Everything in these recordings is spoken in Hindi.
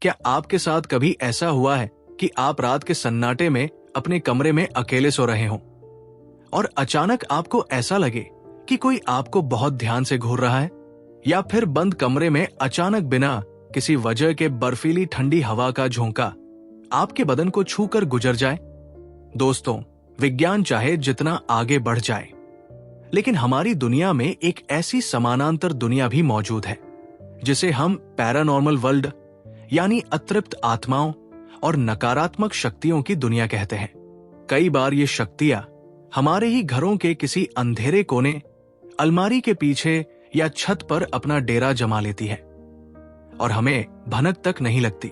क्या आपके साथ कभी ऐसा हुआ है कि आप रात के सन्नाटे में अपने कमरे में अकेले सो रहे हों और अचानक आपको ऐसा लगे कि कोई आपको बहुत ध्यान से घूर रहा है, या फिर बंद कमरे में अचानक बिना किसी वजह के बर्फीली ठंडी हवा का झोंका आपके बदन को छूकर गुजर जाए? दोस्तों, विज्ञान चाहे जितना आगे बढ़ जाए, लेकिन हमारी दुनिया में एक ऐसी समानांतर दुनिया भी मौजूद है जिसे हम पैरानॉर्मल वर्ल्ड यानी अतृप्त आत्माओं और नकारात्मक शक्तियों की दुनिया कहते हैं। कई बार ये शक्तियां हमारे ही घरों के किसी अंधेरे कोने, अलमारी के पीछे या छत पर अपना डेरा जमा लेती है और हमें भनक तक नहीं लगती।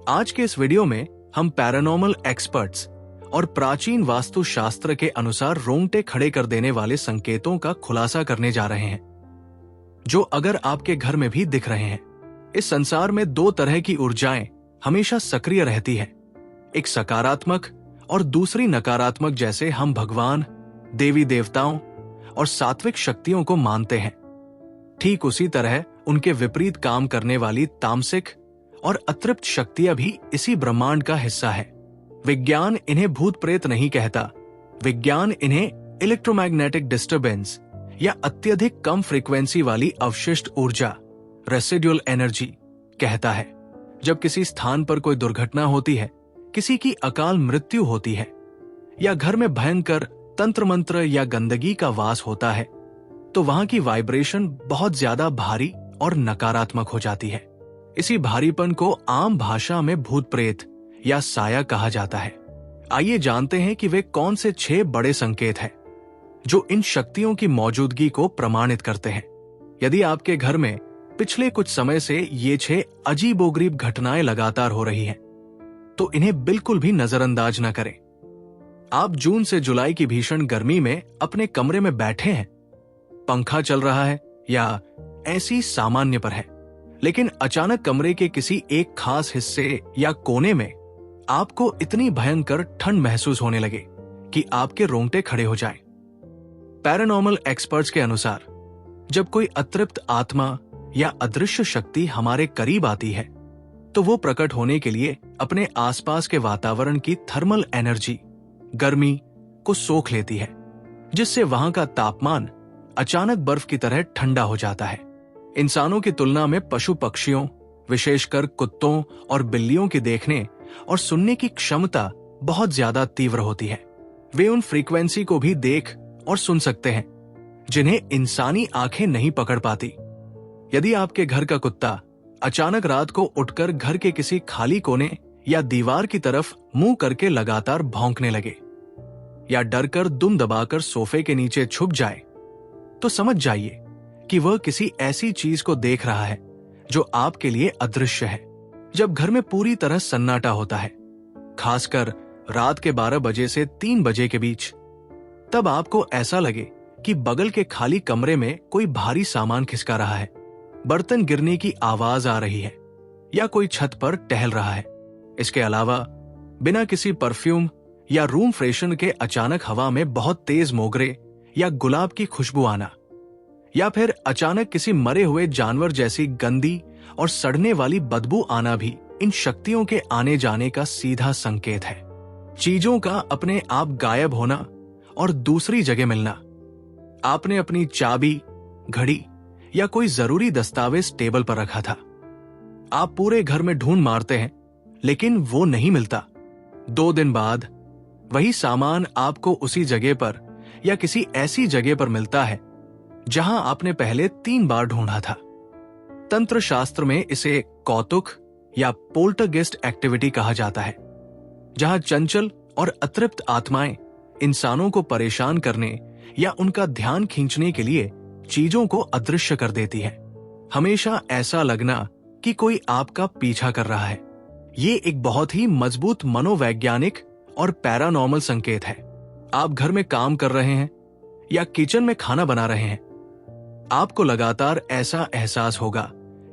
आज के इस वीडियो में हम पैरानॉर्मल एक्सपर्ट्स और प्राचीन वास्तुशास्त्र के अनुसार रोंगटे खड़े कर देने वाले संकेतों का खुलासा करने जा रहे हैं, जो अगर आपके घर में भी दिख रहे हैं। इस संसार में दो तरह की ऊर्जाएं हमेशा सक्रिय रहती हैं, एक सकारात्मक और दूसरी नकारात्मक, जैसे हम भगवान, देवी देवताओं और सात्विक शक्तियों को मानते हैं। ठीक उसी तरह उनके विपरीत काम करने वाली तामसिक और अतृप्त शक्तियां भी इसी ब्रह्मांड का हिस्सा है। विज्ञान इन्हें भूत प्रेत नहीं कहता, विज्ञान इन्हें इलेक्ट्रोमैग्नेटिक डिस्टरबेंस या अत्यधिक कम फ्रीक्वेंसी वाली अवशिष्ट ऊर्जा, रेसिडुअल एनर्जी कहता है। जब किसी स्थान पर कोई दुर्घटना होती है, किसी की अकाल मृत्यु होती है, या घर में भयंकर तंत्र मंत्र या गंदगी का वास होता है, तो वहां की वाइब्रेशन बहुत ज्यादा भारी और नकारात्मक हो जाती है। इसी भारीपन को आम भाषा में भूत प्रेत या साया कहा जाता है। आइए जानते हैं कि वे कौन से 6 बड़े संकेत हैं जो इन शक्तियों की मौजूदगी को प्रमाणित करते हैं। यदि आपके घर में पिछले कुछ समय से ये 6 अजीबोगरीब घटनाएं लगातार हो रही हैं, तो इन्हें बिल्कुल भी नजरअंदाज न करें। आप जून से जुलाई की भीषण गर्मी में अपने कमरे में बैठे हैं, पंखा चल रहा है या ऐसी सामान्य पर है, लेकिन अचानक कमरे के किसी एक खास हिस्से या कोने में आपको इतनी भयंकर ठंड महसूस होने लगे कि आपके रोंगटे खड़े हो जाएं। पैरानॉर्मल एक्सपर्ट्स के अनुसार जब कोई अतृप्त आत्मा या अदृश्य शक्ति हमारे करीब आती है, तो वो प्रकट होने के लिए अपने आसपास के वातावरण की थर्मल एनर्जी, गर्मी को सोख लेती है, जिससे वहां का तापमान अचानक बर्फ की तरह ठंडा हो जाता है। इंसानों की तुलना में पशु पक्षियों, विशेषकर कुत्तों और बिल्लियों की देखने और सुनने की क्षमता बहुत ज्यादा तीव्र होती है। वे उन फ्रीक्वेंसी को भी देख और सुन सकते हैं जिन्हें इंसानी आंखें नहीं पकड़ पाती। यदि आपके घर का कुत्ता अचानक रात को उठकर घर के किसी खाली कोने या दीवार की तरफ मुंह करके लगातार भौंकने लगे, या डर कर दुम दबाकर सोफे के नीचे छुप जाए, तो समझ जाइए कि वह किसी ऐसी चीज को देख रहा है जो आपके लिए अदृश्य है। जब घर में पूरी तरह सन्नाटा होता है, खासकर रात के 12 बजे से 3 बजे के बीच, तब आपको ऐसा लगे कि बगल के खाली कमरे में कोई भारी सामान खिसका रहा है, बर्तन गिरने की आवाज आ रही है, या कोई छत पर टहल रहा है। इसके अलावा बिना किसी परफ्यूम या रूम फ्रेशन के अचानक हवा में बहुत तेज मोगरे या गुलाब की खुशबू आना, या फिर अचानक किसी मरे हुए जानवर जैसी गंदी और सड़ने वाली बदबू आना भी इन शक्तियों के आने जाने का सीधा संकेत है। चीजों का अपने आप गायब होना और दूसरी जगह मिलना। आपने अपनी चाबी, घड़ी या कोई जरूरी दस्तावेज टेबल पर रखा था। आप पूरे घर में ढूंढ मारते हैं, लेकिन वो नहीं मिलता। 2 दिन बाद वही सामान आपको उसी जगह पर या किसी ऐसी जगह पर मिलता है जहां आपने पहले 3 बार ढूंढा था। तंत्र शास्त्र में इसे कौतुक या पोल्टरगेस्ट एक्टिविटी कहा जाता है, जहां चंचल और अतृप्त आत्माएं इंसानों को परेशान करने या उनका ध्यान खींचने के लिए चीजों को अदृश्य कर देती है। हमेशा ऐसा लगना कि कोई आपका पीछा कर रहा है, ये एक बहुत ही मजबूत मनोवैज्ञानिक और पैरानॉर्मल संकेत है। आप घर में काम कर रहे हैं या किचन में खाना बना रहे हैं, आपको लगातार ऐसा एहसास होगा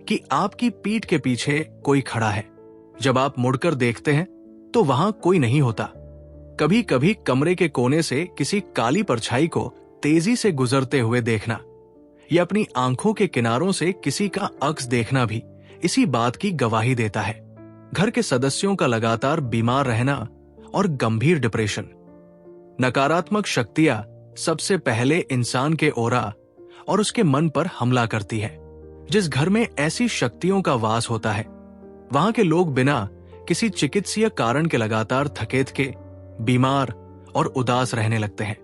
कि आपकी पीठ के पीछे कोई खड़ा है। जब आप मुड़कर देखते हैं तो वहां कोई नहीं होता। कभी कभी कमरे के कोने से किसी काली परछाई को तेजी से गुजरते हुए देखना या अपनी आंखों के किनारों से किसी का अक्स देखना भी इसी बात की गवाही देता है। घर के सदस्यों का लगातार बीमार रहना और गंभीर डिप्रेशन। नकारात्मक शक्तियां सबसे पहले इंसान के ओरा और उसके मन पर हमला करती है। जिस घर में ऐसी शक्तियों का वास होता है, वहां के लोग बिना किसी चिकित्सीय कारण के लगातार थके थके, बीमार और उदास रहने लगते हैं।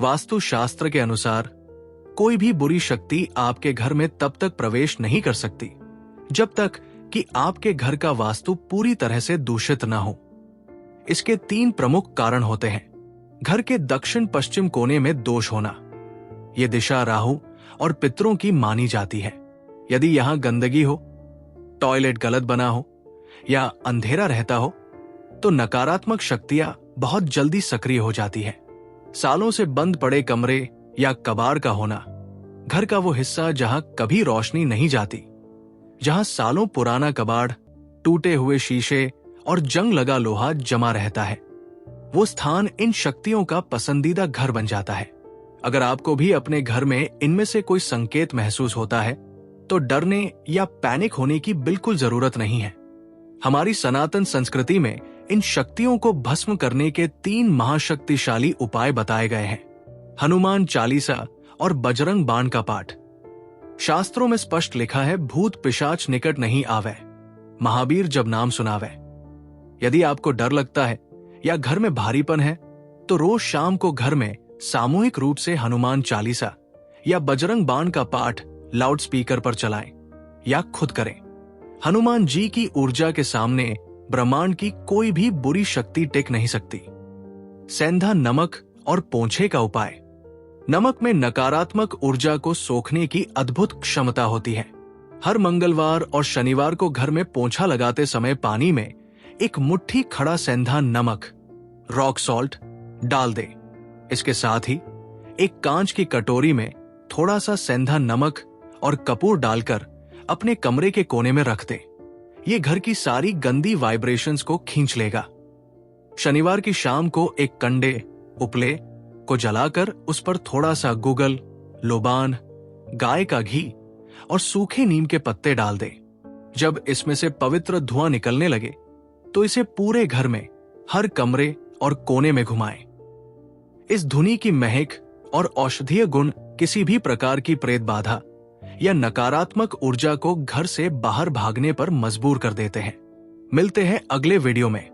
वास्तु शास्त्र के अनुसार कोई भी बुरी शक्ति आपके घर में तब तक प्रवेश नहीं कर सकती जब तक कि आपके घर का वास्तु पूरी तरह से दूषित न हो। इसके 3 प्रमुख कारण होते हैं। घर के दक्षिण पश्चिम कोने में दोष होना। यह दिशा राहु और पितरों की मानी जाती है। यदि यहां गंदगी हो, टॉयलेट गलत बना हो या अंधेरा रहता हो तो नकारात्मक शक्तियां बहुत जल्दी सक्रिय हो जाती है। सालों से बंद पड़े कमरे या कबाड़ का होना। घर का वो हिस्सा जहां कभी रोशनी नहीं जाती, जहां सालों पुराना कबाड़, टूटे हुए शीशे और जंग लगा लोहा जमा रहता है, वो स्थान इन शक्तियों का पसंदीदा घर बन जाता है। अगर आपको भी अपने घर में इनमें से कोई संकेत महसूस होता है तो डरने या पैनिक होने की बिल्कुल जरूरत नहीं है। हमारी सनातन संस्कृति में इन शक्तियों को भस्म करने के 3 महाशक्तिशाली उपाय बताए गए हैं। हनुमान चालीसा और बजरंग बाण का पाठ। शास्त्रों में स्पष्ट लिखा है, भूत पिशाच निकट नहीं आवे, महावीर जब नाम सुनावे। यदि आपको डर लगता है या घर में भारीपन है तो रोज शाम को घर में सामूहिक रूप से हनुमान चालीसा या बजरंग बाण का पाठ लाउडस्पीकर पर चलाएं या खुद करें। हनुमान जी की ऊर्जा के सामने ब्रह्मांड की कोई भी बुरी शक्ति टिक नहीं सकती। सेंधा नमक और पोंछे का उपाय। नमक में नकारात्मक ऊर्जा को सोखने की अद्भुत क्षमता होती है। हर मंगलवार और शनिवार को घर में पोंछा लगाते समय पानी में एक मुट्ठी खड़ा सेंधा नमक, रॉक सॉल्ट, डाल दे। इसके साथ ही एक कांच की कटोरी में थोड़ा सा सेंधा नमक और कपूर डालकर अपने कमरे के कोने में रख दे। ये घर की सारी गंदी वाइब्रेशंस को खींच लेगा। शनिवार की शाम को एक कंडे, उपले को जलाकर उस पर थोड़ा सा गुगल, लोबान, गाय का घी और सूखे नीम के पत्ते डाल दे। जब इसमें से पवित्र धुआं निकलने लगे तो इसे पूरे घर में, हर कमरे और कोने में घुमाएं। इस धुनी की महक और औषधीय गुण किसी भी प्रकार की प्रेत बाधा या नकारात्मक ऊर्जा को घर से बाहर भागने पर मजबूर कर देते हैं। मिलते हैं अगले वीडियो में।